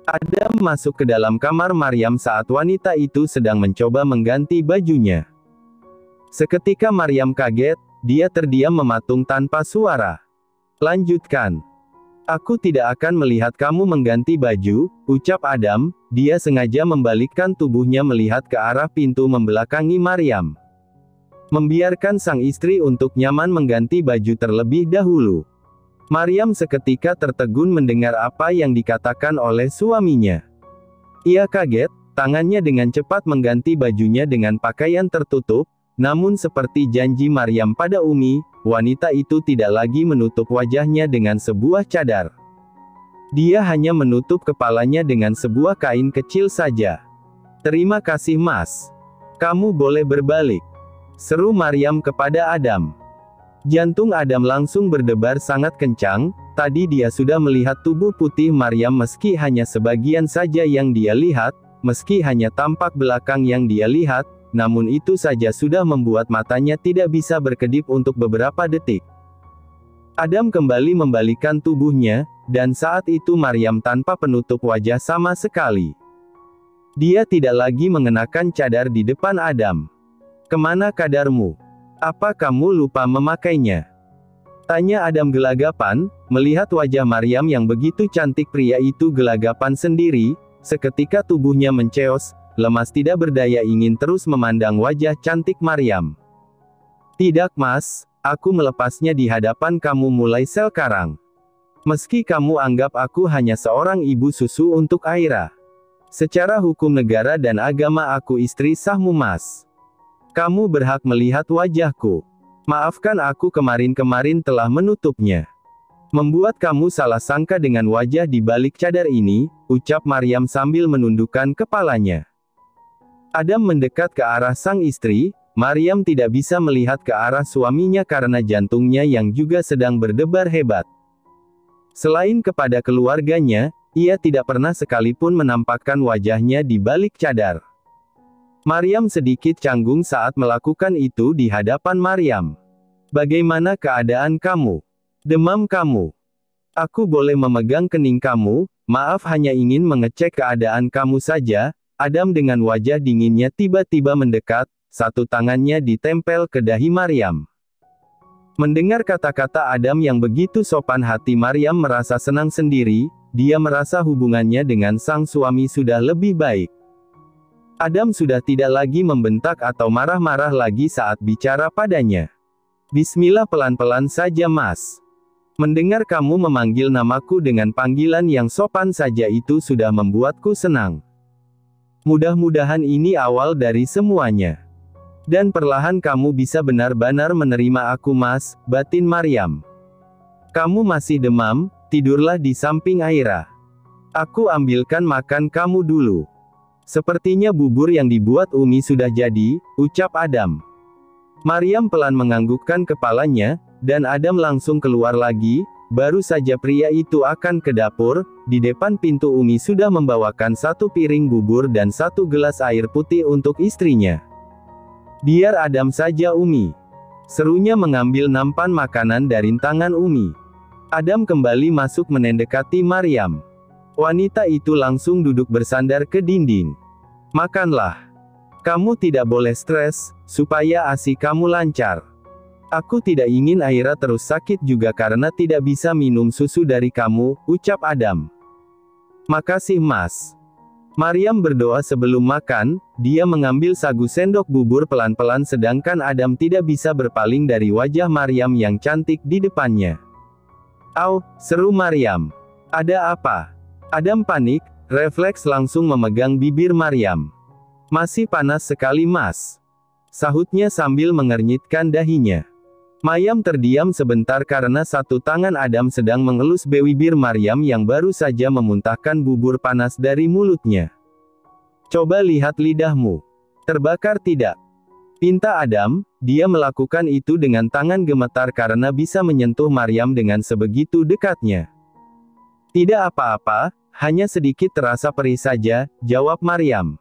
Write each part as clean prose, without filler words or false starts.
Adam masuk ke dalam kamar Maryam saat wanita itu sedang mencoba mengganti bajunya. Seketika Maryam kaget, dia terdiam mematung tanpa suara. Lanjutkan. Aku tidak akan melihat kamu mengganti baju, ucap Adam. Dia sengaja membalikkan tubuhnya melihat ke arah pintu membelakangi Maryam. Membiarkan sang istri untuk nyaman mengganti baju terlebih dahulu. Maryam seketika tertegun mendengar apa yang dikatakan oleh suaminya. Ia kaget, tangannya dengan cepat mengganti bajunya dengan pakaian tertutup, namun seperti janji Maryam pada Umi, wanita itu tidak lagi menutup wajahnya dengan sebuah cadar. Dia hanya menutup kepalanya dengan sebuah kain kecil saja. Terima kasih Mas. Kamu boleh berbalik, seru Maryam kepada Adam. Jantung Adam langsung berdebar sangat kencang. Tadi dia sudah melihat tubuh putih Maryam meski hanya sebagian saja yang dia lihat, meski hanya tampak belakang yang dia lihat, namun itu saja sudah membuat matanya tidak bisa berkedip untuk beberapa detik. Adam kembali membalikkan tubuhnya, dan saat itu Maryam tanpa penutup wajah sama sekali. Dia tidak lagi mengenakan cadar di depan Adam. Kemana kadarmu? Apa kamu lupa memakainya? Tanya Adam gelagapan, melihat wajah Maryam yang begitu cantik. Pria itu gelagapan sendiri, seketika tubuhnya menceos, lemas tidak berdaya ingin terus memandang wajah cantik Maryam. Tidak Mas, aku melepasnya di hadapan kamu mulai sekarang. Meski kamu anggap aku hanya seorang ibu susu untuk Aira. Secara hukum negara dan agama aku istri sahmu Mas. Kamu berhak melihat wajahku. Maafkan aku kemarin-kemarin telah menutupnya. Membuat kamu salah sangka dengan wajah di balik cadar ini, ucap Maryam sambil menundukkan kepalanya. Adam mendekat ke arah sang istri. Maryam tidak bisa melihat ke arah suaminya karena jantungnya yang juga sedang berdebar hebat. Selain kepada keluarganya, ia tidak pernah sekalipun menampakkan wajahnya di balik cadar. Maryam sedikit canggung saat melakukan itu di hadapan Maryam. Bagaimana keadaan kamu? Demam kamu? Aku boleh memegang kening kamu? Maaf, hanya ingin mengecek keadaan kamu saja. Adam dengan wajah dinginnya tiba-tiba mendekat, satu tangannya ditempel ke dahi Maryam. Mendengar kata-kata Adam yang begitu sopan, hati Maryam merasa senang sendiri. Dia merasa hubungannya dengan sang suami sudah lebih baik. Adam sudah tidak lagi membentak atau marah-marah lagi saat bicara padanya. Bismillah, pelan-pelan saja Mas. Mendengar kamu memanggil namaku dengan panggilan yang sopan saja itu sudah membuatku senang. Mudah-mudahan ini awal dari semuanya. Dan perlahan kamu bisa benar-benar menerima aku Mas, batin Maryam. Kamu masih demam, tidurlah di samping Aira. Aku ambilkan makan kamu dulu. Sepertinya bubur yang dibuat Umi sudah jadi, ucap Adam. Maryam pelan menganggukkan kepalanya, dan Adam langsung keluar lagi. Baru saja pria itu akan ke dapur, di depan pintu Umi sudah membawakan satu piring bubur dan satu gelas air putih untuk istrinya. Biar Adam saja Umi, serunya mengambil nampan makanan dari tangan Umi. Adam kembali masuk mendekati Maryam. Wanita itu langsung duduk bersandar ke dinding. Makanlah. Kamu tidak boleh stres, supaya ASI kamu lancar. Aku tidak ingin Aira terus sakit juga karena tidak bisa minum susu dari kamu, ucap Adam. Makasih Mas. Maryam berdoa sebelum makan. Dia mengambil sagu sendok bubur pelan-pelan sedangkan Adam tidak bisa berpaling dari wajah Maryam yang cantik di depannya. Au, seru Maryam. Ada apa? Adam panik, refleks langsung memegang bibir Maryam. Masih panas sekali Mas, sahutnya sambil mengernyitkan dahinya. Maryam terdiam sebentar karena satu tangan Adam sedang mengelus bibir Maryam yang baru saja memuntahkan bubur panas dari mulutnya. Coba lihat lidahmu. Terbakar tidak? Pinta Adam. Dia melakukan itu dengan tangan gemetar karena bisa menyentuh Maryam dengan sebegitu dekatnya. Tidak apa-apa, hanya sedikit terasa perih saja, jawab Maryam.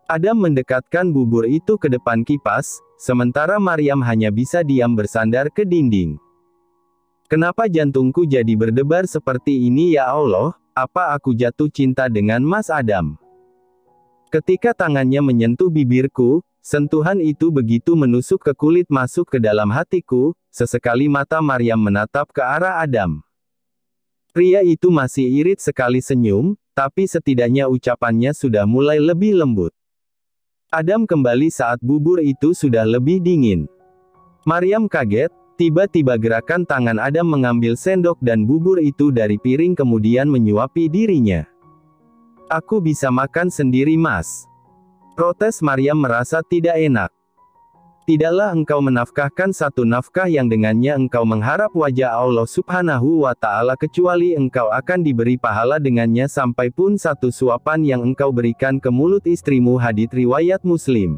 Adam mendekatkan bubur itu ke depan kipas, sementara Maryam hanya bisa diam bersandar ke dinding. Kenapa jantungku jadi berdebar seperti ini ya Allah? apa aku jatuh cinta dengan Mas Adam? Ketika tangannya menyentuh bibirku, sentuhan itu begitu menusuk ke kulit masuk ke dalam hatiku, sesekali mata Maryam menatap ke arah Adam. Pria itu masih irit sekali senyum, tapi setidaknya ucapannya sudah mulai lebih lembut. Adam kembali saat bubur itu sudah lebih dingin. Maryam kaget, tiba-tiba gerakan tangan Adam mengambil sendok dan bubur itu dari piring kemudian menyuapi dirinya. Aku bisa makan sendiri Mas. Protes Maryam merasa tidak enak. Tidaklah engkau menafkahkan satu nafkah yang dengannya engkau mengharap wajah Allah Subhanahu wa Ta'ala kecuali engkau akan diberi pahala dengannya sampai pun satu suapan yang engkau berikan ke mulut istrimu. Hadits riwayat Muslim.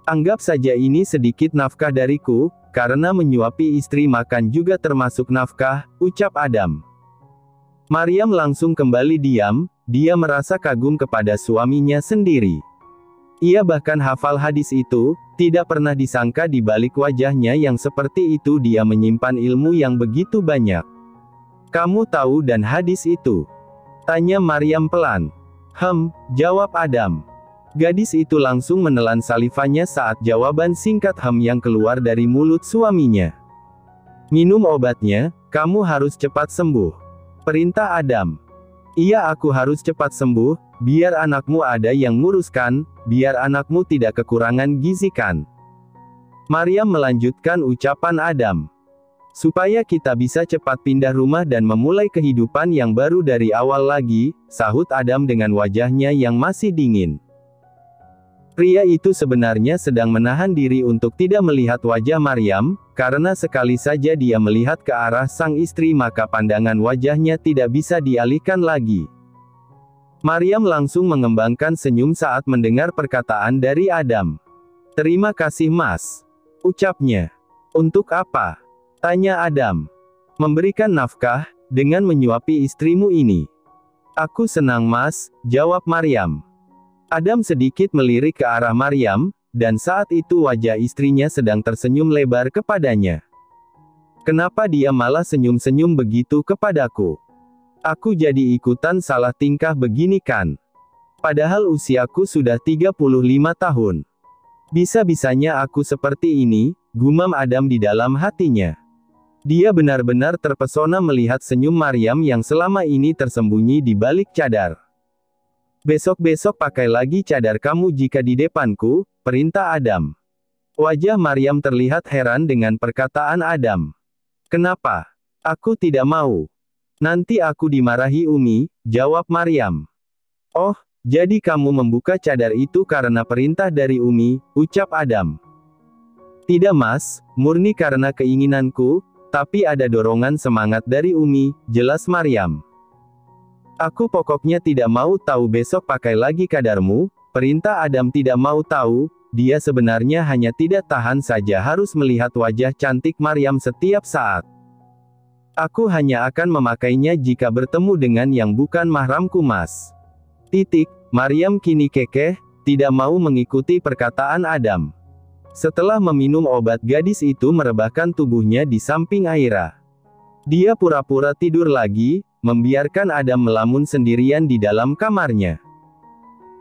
Anggap saja ini sedikit nafkah dariku, karena menyuapi istri makan juga termasuk nafkah, ucap Adam. Maryam langsung kembali diam, dia merasa kagum kepada suaminya sendiri. Ia bahkan hafal hadis itu, tidak pernah disangka di balik wajahnya yang seperti itu dia menyimpan ilmu yang begitu banyak. Kamu tahu dan hadis itu? Tanya Maryam pelan. Jawab Adam. Gadis itu langsung menelan salivannya saat jawaban singkat yang keluar dari mulut suaminya. Minum obatnya, kamu harus cepat sembuh. Perintah Adam. Iya, aku harus cepat sembuh, biar anakmu ada yang nguruskan, biar anakmu tidak kekurangan gizi kan. Maryam melanjutkan ucapan Adam. Supaya kita bisa cepat pindah rumah dan memulai kehidupan yang baru dari awal lagi, sahut Adam dengan wajahnya yang masih dingin. Pria itu sebenarnya sedang menahan diri untuk tidak melihat wajah Maryam, karena sekali saja dia melihat ke arah sang istri maka pandangan wajahnya tidak bisa dialihkan lagi. Maryam langsung mengembangkan senyum saat mendengar perkataan dari Adam. Terima kasih Mas, ucapnya. Untuk apa? Tanya Adam. Memberikan nafkah, dengan menyuapi istrimu ini. Aku senang Mas, jawab Maryam. Adam sedikit melirik ke arah Maryam, dan saat itu wajah istrinya sedang tersenyum lebar kepadanya. Kenapa dia malah senyum-senyum begitu kepadaku? Aku jadi ikutan salah tingkah begini kan? Padahal usiaku sudah 35 tahun. Bisa-bisanya aku seperti ini, gumam Adam di dalam hatinya. Dia benar-benar terpesona melihat senyum Maryam yang selama ini tersembunyi di balik cadar. Besok-besok pakai lagi cadar kamu jika di depanku, perintah Adam. Wajah Maryam terlihat heran dengan perkataan Adam. Kenapa? Aku tidak mau. Nanti aku dimarahi Umi, jawab Maryam. Oh, jadi kamu membuka cadar itu karena perintah dari Umi, ucap Adam. Tidak Mas, murni karena keinginanku, tapi ada dorongan semangat dari Umi, jelas Maryam. Aku pokoknya tidak mau tahu besok pakai lagi kadarmu, perintah Adam tidak mau tahu, dia sebenarnya hanya tidak tahan saja harus melihat wajah cantik Maryam setiap saat. Aku hanya akan memakainya jika bertemu dengan yang bukan mahramku Mas. Maryam kini kekeh, tidak mau mengikuti perkataan Adam. Setelah meminum obat gadis itu merebahkan tubuhnya di samping Aira. Dia pura-pura tidur lagi, membiarkan Adam melamun sendirian di dalam kamarnya.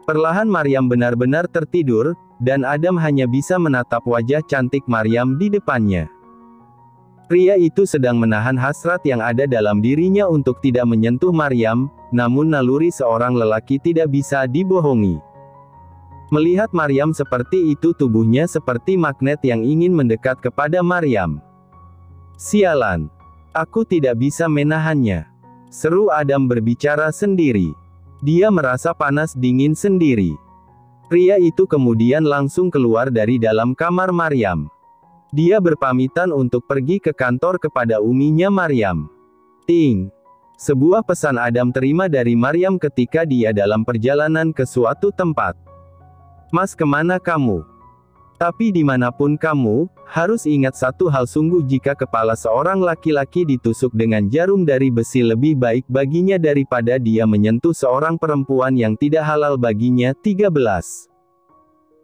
Perlahan Maryam benar-benar tertidur, dan Adam hanya bisa menatap wajah cantik Maryam di depannya. Pria itu sedang menahan hasrat yang ada dalam dirinya untuk tidak menyentuh Maryam, namun naluri seorang lelaki tidak bisa dibohongi. Melihat Maryam seperti itu tubuhnya seperti magnet yang ingin mendekat kepada Maryam. Sialan. Aku tidak bisa menahannya. Seru Adam berbicara sendiri. Dia merasa panas dingin sendiri. Pria itu kemudian langsung keluar dari dalam kamar Maryam. Dia berpamitan untuk pergi ke kantor kepada uminya Maryam. Ting. Sebuah pesan Adam terima dari Maryam ketika dia dalam perjalanan ke suatu tempat. Mas, kemana kamu? Tapi dimanapun kamu, harus ingat satu hal, sungguh jika kepala seorang laki-laki ditusuk dengan jarum dari besi lebih baik baginya daripada dia menyentuh seorang perempuan yang tidak halal baginya. 13.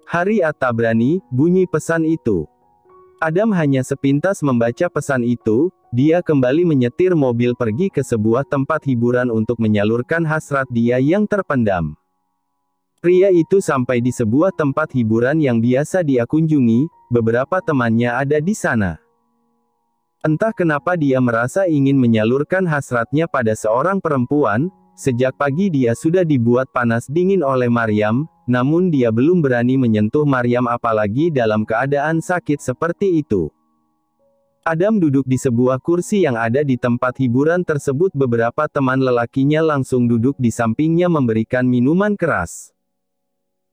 Hari At-Tabrani, bunyi pesan itu. Adam hanya sepintas membaca pesan itu, dia kembali menyetir mobil pergi ke sebuah tempat hiburan untuk menyalurkan hasrat dia yang terpendam. Pria itu sampai di sebuah tempat hiburan yang biasa dia kunjungi, beberapa temannya ada di sana. Entah kenapa dia merasa ingin menyalurkan hasratnya pada seorang perempuan. Sejak pagi dia sudah dibuat panas dingin oleh Maryam, namun dia belum berani menyentuh Maryam apalagi dalam keadaan sakit seperti itu. Adam duduk di sebuah kursi yang ada di tempat hiburan tersebut. Beberapa teman lelakinya langsung duduk di sampingnya memberikan minuman keras.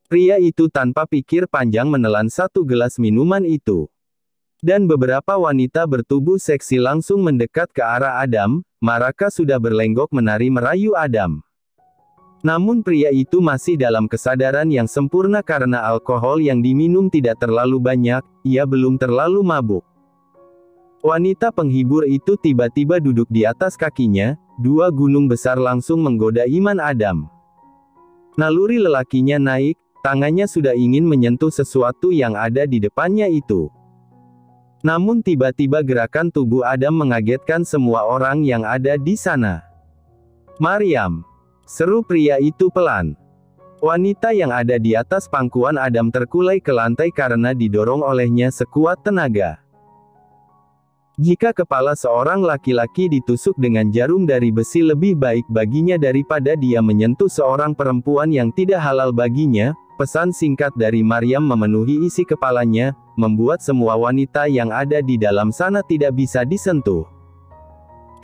Pria itu tanpa pikir panjang menelan satu gelas minuman itu. Dan beberapa wanita bertubuh seksi langsung mendekat ke arah Adam. Mereka sudah berlenggok menari merayu Adam. Namun pria itu masih dalam kesadaran yang sempurna karena alkohol yang diminum tidak terlalu banyak, ia belum terlalu mabuk. Wanita penghibur itu tiba-tiba duduk di atas kakinya, dua gunung besar langsung menggoda iman Adam. Naluri lelakinya naik, tangannya sudah ingin menyentuh sesuatu yang ada di depannya itu. Namun tiba-tiba gerakan tubuh Adam mengagetkan semua orang yang ada di sana. "Maryam!" seru pria itu pelan. Wanita yang ada di atas pangkuan Adam terkulai ke lantai karena didorong olehnya sekuat tenaga. Jika kepala seorang laki-laki ditusuk dengan jarum dari besi lebih baik baginya daripada dia menyentuh seorang perempuan yang tidak halal baginya, pesan singkat dari Maryam memenuhi isi kepalanya, membuat semua wanita yang ada di dalam sana tidak bisa disentuh.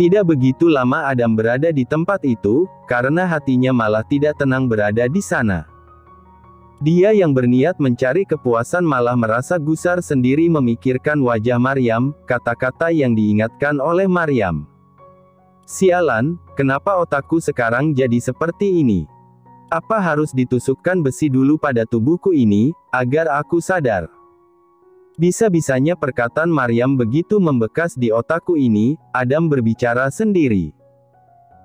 Tidak begitu lama Adam berada di tempat itu, karena hatinya malah tidak tenang berada di sana. Dia yang berniat mencari kepuasan malah merasa gusar sendiri memikirkan wajah Maryam, kata-kata yang diingatkan oleh Maryam. "Sialan, kenapa otakku sekarang jadi seperti ini? Apa harus ditusukkan besi dulu pada tubuhku ini, agar aku sadar?" Bisa-bisanya perkataan Maryam begitu membekas di otakku ini, Adam berbicara sendiri.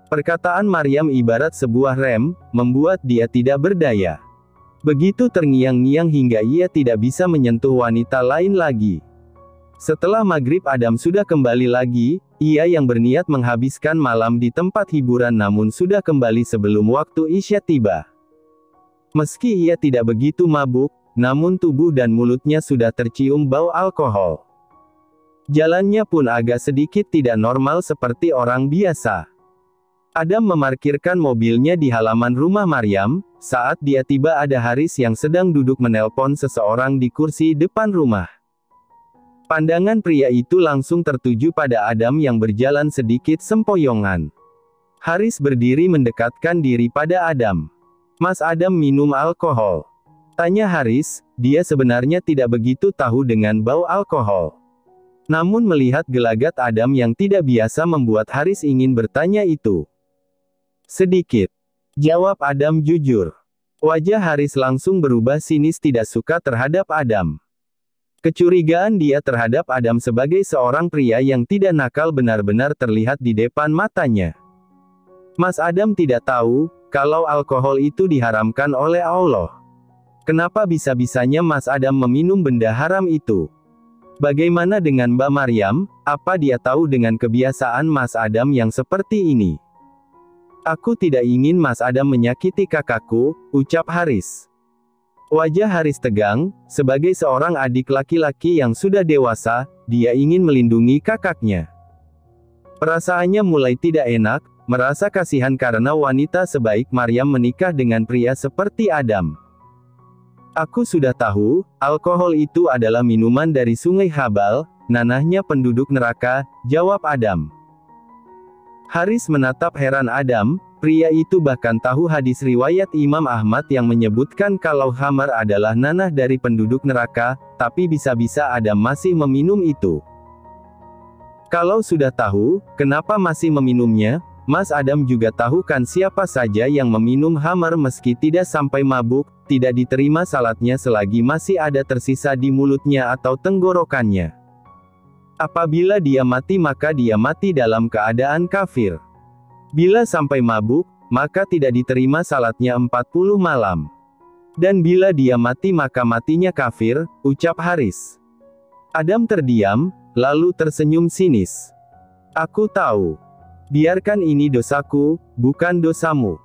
Perkataan Maryam ibarat sebuah rem, membuat dia tidak berdaya. Begitu terngiang-ngiang hingga ia tidak bisa menyentuh wanita lain lagi. Setelah maghrib Adam sudah kembali lagi, ia yang berniat menghabiskan malam di tempat hiburan namun sudah kembali sebelum waktu Isya tiba. Meski ia tidak begitu mabuk, namun tubuh dan mulutnya sudah tercium bau alkohol. Jalannya pun agak sedikit tidak normal seperti orang biasa. Adam memarkirkan mobilnya di halaman rumah Maryam. Saat dia tiba ada Haris yang sedang duduk menelpon seseorang di kursi depan rumah. Pandangan pria itu langsung tertuju pada Adam yang berjalan sedikit sempoyongan. Haris berdiri mendekatkan diri pada Adam. "Mas Adam minum alkohol?" tanya Haris. Dia sebenarnya tidak begitu tahu dengan bau alkohol. Namun melihat gelagat Adam yang tidak biasa membuat Haris ingin bertanya itu. "Sedikit," jawab Adam jujur. Wajah Haris langsung berubah sinis tidak suka terhadap Adam. Kecurigaan dia terhadap Adam sebagai seorang pria yang tidak nakal benar-benar terlihat di depan matanya. Mas Adam tidak tahu, kalau alkohol itu diharamkan oleh Allah. Kenapa bisa-bisanya Mas Adam meminum benda haram itu? Bagaimana dengan Mbak Maryam, apa dia tahu dengan kebiasaan Mas Adam yang seperti ini? "Aku tidak ingin Mas Adam menyakiti kakakku," ucap Haris. Wajah Haris tegang, sebagai seorang adik laki-laki yang sudah dewasa, dia ingin melindungi kakaknya. Perasaannya mulai tidak enak, merasa kasihan karena wanita sebaik Maryam menikah dengan pria seperti Adam. "Aku sudah tahu, alkohol itu adalah minuman dari Sungai Habal, nanahnya penduduk neraka," jawab Adam. Haris menatap heran Adam. Pria itu bahkan tahu hadis riwayat Imam Ahmad yang menyebutkan kalau khamar adalah nanah dari penduduk neraka, tapi bisa-bisa Adam masih meminum itu. Kalau sudah tahu, kenapa masih meminumnya? Mas Adam juga tahu kan siapa saja yang meminum khamar meski tidak sampai mabuk, tidak diterima salatnya selagi masih ada tersisa di mulutnya atau tenggorokannya. Apabila dia mati maka dia mati dalam keadaan kafir. Bila sampai mabuk, maka tidak diterima salatnya 40 malam. Dan bila dia mati maka matinya kafir, ucap Haris. Adam terdiam, lalu tersenyum sinis. Aku tahu. Biarkan ini dosaku, bukan dosamu.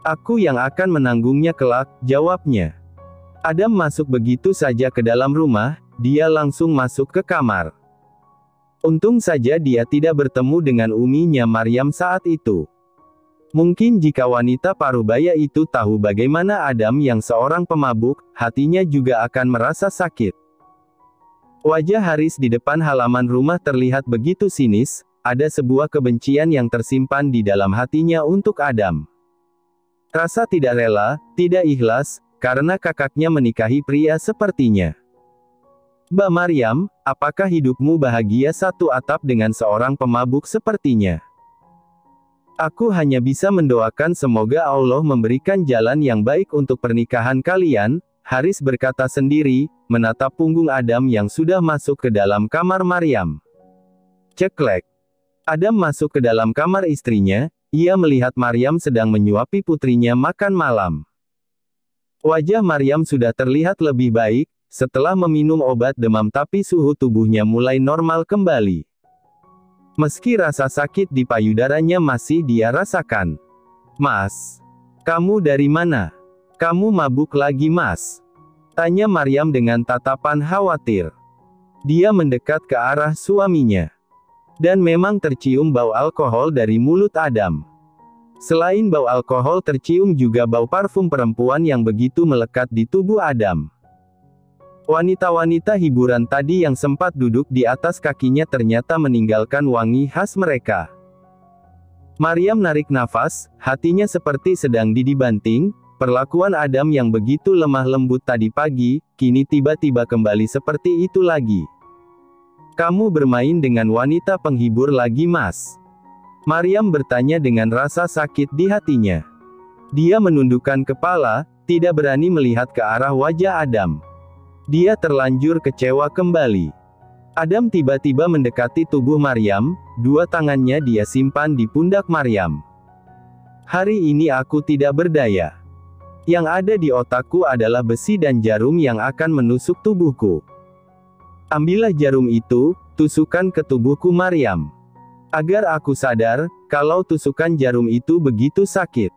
Aku yang akan menanggungnya kelak, jawabnya. Adam masuk begitu saja ke dalam rumah, dia langsung masuk ke kamar. Untung saja dia tidak bertemu dengan uminya Maryam saat itu. Mungkin jika wanita parubaya itu tahu bagaimana Adam yang seorang pemabuk, hatinya juga akan merasa sakit. Wajah Haris di depan halaman rumah terlihat begitu sinis, ada sebuah kebencian yang tersimpan di dalam hatinya untuk Adam. Rasa tidak rela, tidak ikhlas, karena kakaknya menikahi pria sepertinya. Mbak Maryam, apakah hidupmu bahagia satu atap dengan seorang pemabuk sepertinya? Aku hanya bisa mendoakan semoga Allah memberikan jalan yang baik untuk pernikahan kalian, Haris berkata sendiri, menatap punggung Adam yang sudah masuk ke dalam kamar Maryam. Ceklek. Adam masuk ke dalam kamar istrinya, ia melihat Maryam sedang menyuapi putrinya makan malam. Wajah Maryam sudah terlihat lebih baik, setelah meminum obat demam tapi suhu tubuhnya mulai normal kembali. Meski rasa sakit di payudaranya masih dia rasakan. Mas, kamu dari mana? Kamu mabuk lagi mas? Tanya Maryam dengan tatapan khawatir. Dia mendekat ke arah suaminya. Dan memang tercium bau alkohol dari mulut Adam. Selain bau alkohol tercium juga bau parfum perempuan yang begitu melekat di tubuh Adam. Wanita-wanita hiburan tadi yang sempat duduk di atas kakinya ternyata meninggalkan wangi khas mereka. Maryam narik nafas, hatinya seperti sedang dibanting, perlakuan Adam yang begitu lemah lembut tadi pagi, kini tiba-tiba kembali seperti itu lagi. Kamu bermain dengan wanita penghibur lagi mas? Maryam bertanya dengan rasa sakit di hatinya. Dia menundukkan kepala, tidak berani melihat ke arah wajah Adam. Dia terlanjur kecewa kembali. Adam tiba-tiba mendekati tubuh Maryam, dua tangannya dia simpan di pundak Maryam. Hari ini aku tidak berdaya. Yang ada di otakku adalah besi dan jarum yang akan menusuk tubuhku. Ambillah jarum itu, tusukkan ke tubuhku Maryam. Agar aku sadar, kalau tusukan jarum itu begitu sakit.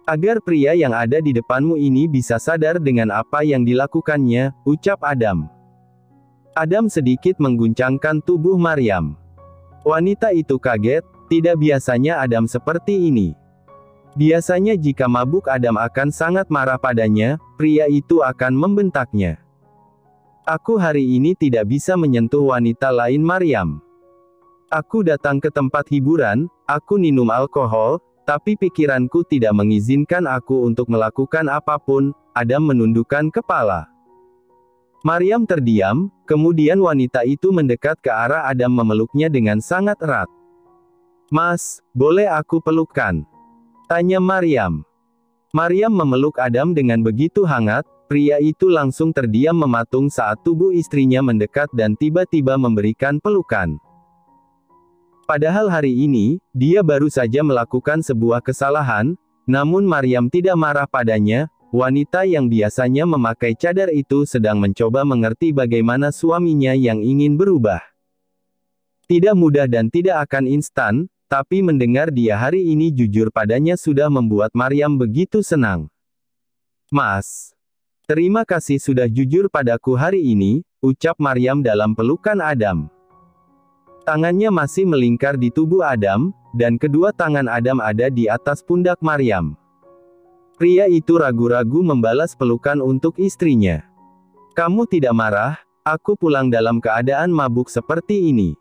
Agar pria yang ada di depanmu ini bisa sadar dengan apa yang dilakukannya, ucap Adam. Adam sedikit mengguncangkan tubuh Maryam. Wanita itu kaget, tidak biasanya Adam seperti ini. Biasanya jika mabuk Adam akan sangat marah padanya, pria itu akan membentaknya. Aku hari ini tidak bisa menyentuh wanita lain Maryam. Aku datang ke tempat hiburan, aku minum alkohol, tapi pikiranku tidak mengizinkan aku untuk melakukan apapun. Adam menundukkan kepala. Maryam terdiam, kemudian wanita itu mendekat ke arah Adam memeluknya dengan sangat erat. Mas, boleh aku pelukkan? Tanya Maryam. Maryam memeluk Adam dengan begitu hangat. Pria itu langsung terdiam mematung saat tubuh istrinya mendekat dan tiba-tiba memberikan pelukan. Padahal hari ini, dia baru saja melakukan sebuah kesalahan, namun Maryam tidak marah padanya. Wanita yang biasanya memakai cadar itu sedang mencoba mengerti bagaimana suaminya yang ingin berubah. Tidak mudah dan tidak akan instan, tapi mendengar dia hari ini jujur padanya sudah membuat Maryam begitu senang. Mas, terima kasih sudah jujur padaku hari ini, ucap Maryam dalam pelukan Adam. Tangannya masih melingkar di tubuh Adam, dan kedua tangan Adam ada di atas pundak Maryam. Pria itu ragu-ragu membalas pelukan untuk istrinya. Kamu tidak marah, aku pulang dalam keadaan mabuk seperti ini.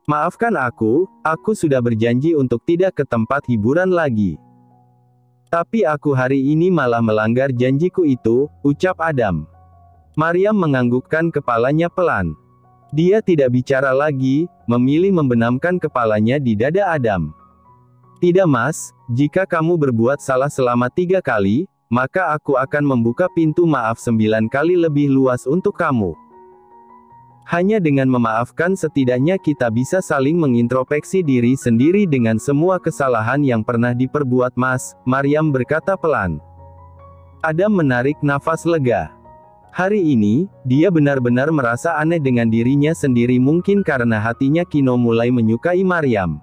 Maafkan aku sudah berjanji untuk tidak ke tempat hiburan lagi. Tapi aku hari ini malah melanggar janjiku itu, ucap Adam. Maryam menganggukkan kepalanya pelan. Dia tidak bicara lagi, memilih membenamkan kepalanya di dada Adam. Tidak mas, jika kamu berbuat salah selama 3 kali, maka aku akan membuka pintu maaf 9 kali lebih luas untuk kamu. Hanya dengan memaafkan setidaknya kita bisa saling mengintrospeksi diri sendiri dengan semua kesalahan yang pernah diperbuat mas, Maryam berkata pelan. Adam menarik nafas lega. Hari ini, dia benar-benar merasa aneh dengan dirinya sendiri, mungkin karena hatinya kini mulai menyukai Maryam.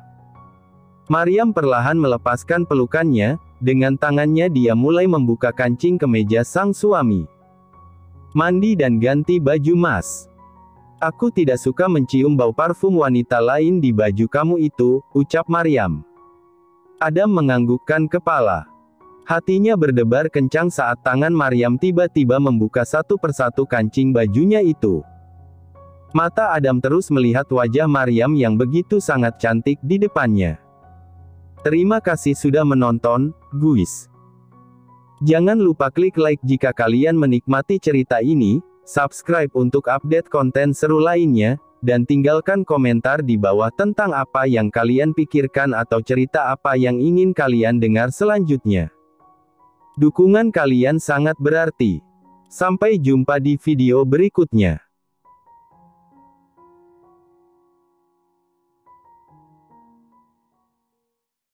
Maryam perlahan melepaskan pelukannya, dengan tangannya dia mulai membuka kancing kemeja sang suami. Mandi dan ganti baju Mas. Aku tidak suka mencium bau parfum wanita lain di baju kamu itu, ucap Maryam. Adam menganggukkan kepala. Hatinya berdebar kencang saat tangan Maryam tiba-tiba membuka satu persatu kancing bajunya itu. Mata Adam terus melihat wajah Maryam yang begitu sangat cantik di depannya. Terima kasih sudah menonton, guys. Jangan lupa klik like jika kalian menikmati cerita ini, subscribe untuk update konten seru lainnya, dan tinggalkan komentar di bawah tentang apa yang kalian pikirkan atau cerita apa yang ingin kalian dengar selanjutnya. Dukungan kalian sangat berarti. Sampai jumpa di video berikutnya.